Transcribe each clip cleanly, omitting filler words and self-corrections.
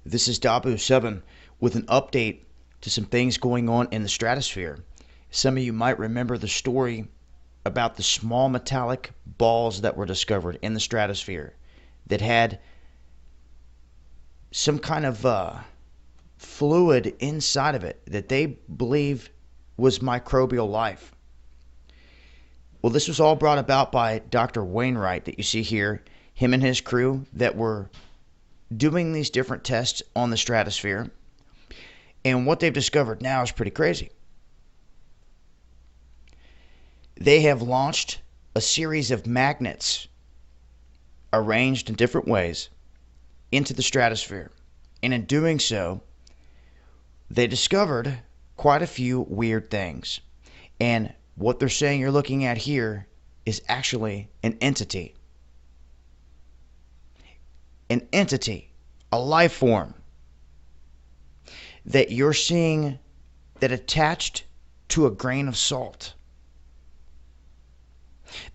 This is Dabu7 with an update to some things going on in the stratosphere. Some of you might remember the story about the small metallic balls that were discovered in the stratosphere that had some kind of fluid inside of it that they believe was microbial life. Well, this was all brought about by Dr. Wainwright that you see here, him and his crew that were doing these different tests on the stratosphere. And what they've discovered now is pretty crazy. They have launched a series of magnets arranged in different ways into the stratosphere. And in doing so, they discovered quite a few weird things. And what they're saying you're looking at here is actually an entity. An entity, a life form that you're seeing that attached to a grain of salt.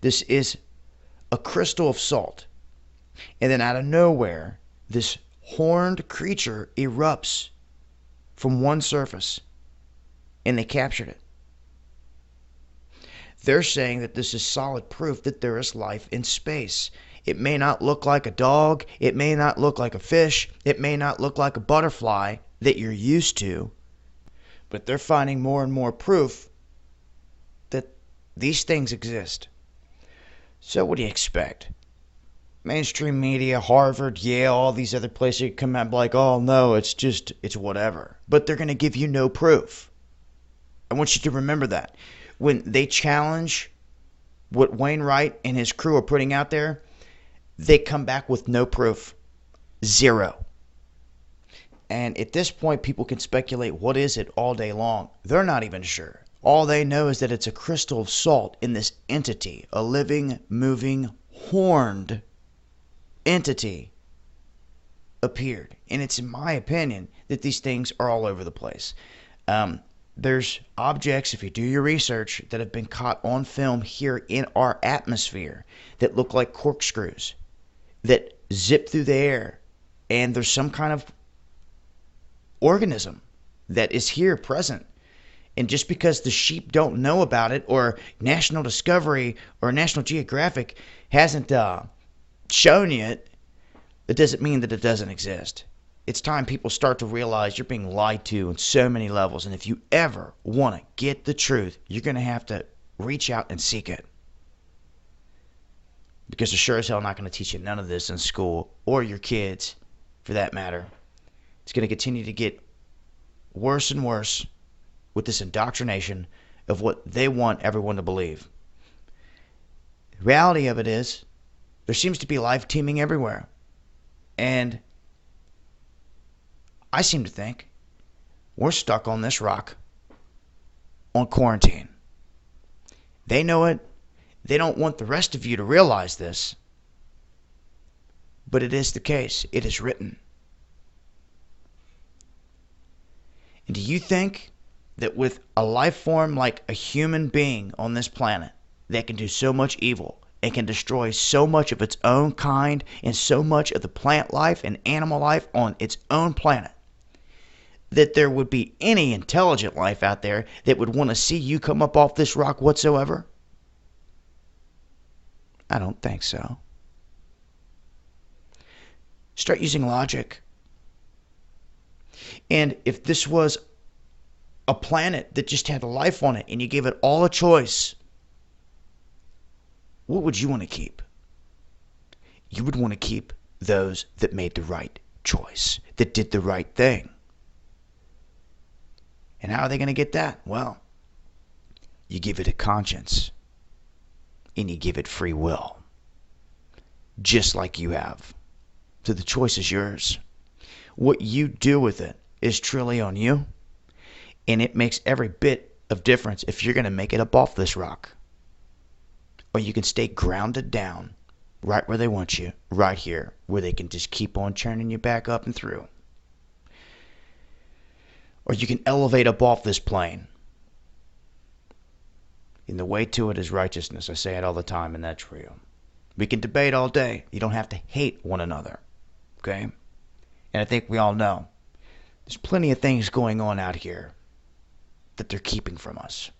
This is a crystal of salt. And then out of nowhere, this horned creature erupts from one surface, and they captured it. They're saying that this is solid proof that there is life in space. It may not look like a dog, it may not look like a fish, it may not look like a butterfly that you're used to, but they're finding more and more proof that these things exist. So what do you expect? Mainstream media, Harvard, Yale, all these other places come out like, oh no, it's whatever. But they're going to give you no proof. I want you to remember that. When they challenge what Wainwright and his crew are putting out there, they come back with no proof. Zero. And at this point, people can speculate, what is it all day long? They're not even sure. All they know is that it's a crystal of salt in this entity, a living, moving, horned entity appeared. And it's in my opinion that these things are all over the place. There's objects, if you do your research, that have been caught on film here in our atmosphere that look like corkscrews that zip through the air. And there's some kind of organism that is here present. And just because the sheep don't know about it, or National Discovery or National Geographic hasn't shown you it, that doesn't mean that it doesn't exist. It's time people start to realize you're being lied to on so many levels. And if you ever want to get the truth, you're going to have to reach out and seek it. Because they're sure as hell not going to teach you none of this in school, or your kids, for that matter. It's going to continue to get worse and worse with this indoctrination of what they want everyone to believe. The reality of it is, there seems to be life teeming everywhere. And I seem to think we're stuck on this rock on quarantine. They know it. They don't want the rest of you to realize this. But it is the case. It is written. And do you think that with a life form like a human being on this planet that can do so much evil and can destroy so much of its own kind and so much of the plant life and animal life on its own planet, that there would be any intelligent life out there that would want to see you come up off this rock whatsoever? I don't think so. Start using logic. And if this was a planet that just had life on it and you gave it all a choice, what would you want to keep? You would want to keep those that made the right choice, that did the right thing. And how are they going to get that? Well, you give it a conscience and you give it free will, just like you have. So the choice is yours. What you do with it is truly on you, and it makes every bit of difference if you're going to make it up off this rock, or you can stay grounded down right where they want you, right here, where they can just keep on churning you back up and through. Or you can elevate up off this plane. And the way to it is righteousness. I say it all the time, and that's real. We can debate all day. You don't have to hate one another. Okay? And I think we all know there's plenty of things going on out here that they're keeping from us.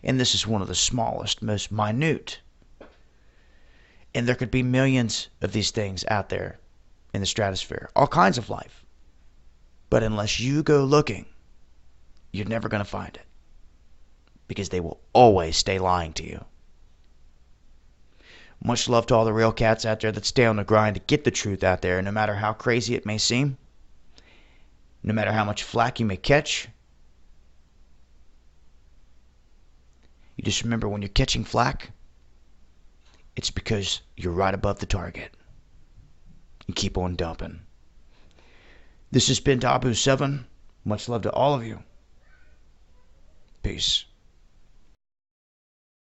And this is one of the smallest, most minute. And there could be millions of these things out there in the stratosphere. All kinds of life. But unless you go looking, you're never going to find it. Because they will always stay lying to you. Much love to all the real cats out there that stay on the grind to get the truth out there, no matter how crazy it may seem. No matter how much flack you may catch. You just remember, when you're catching flack, it's because you're right above the target. And keep on dumping. This has been Taboo 7. Much love to all of you. Peace.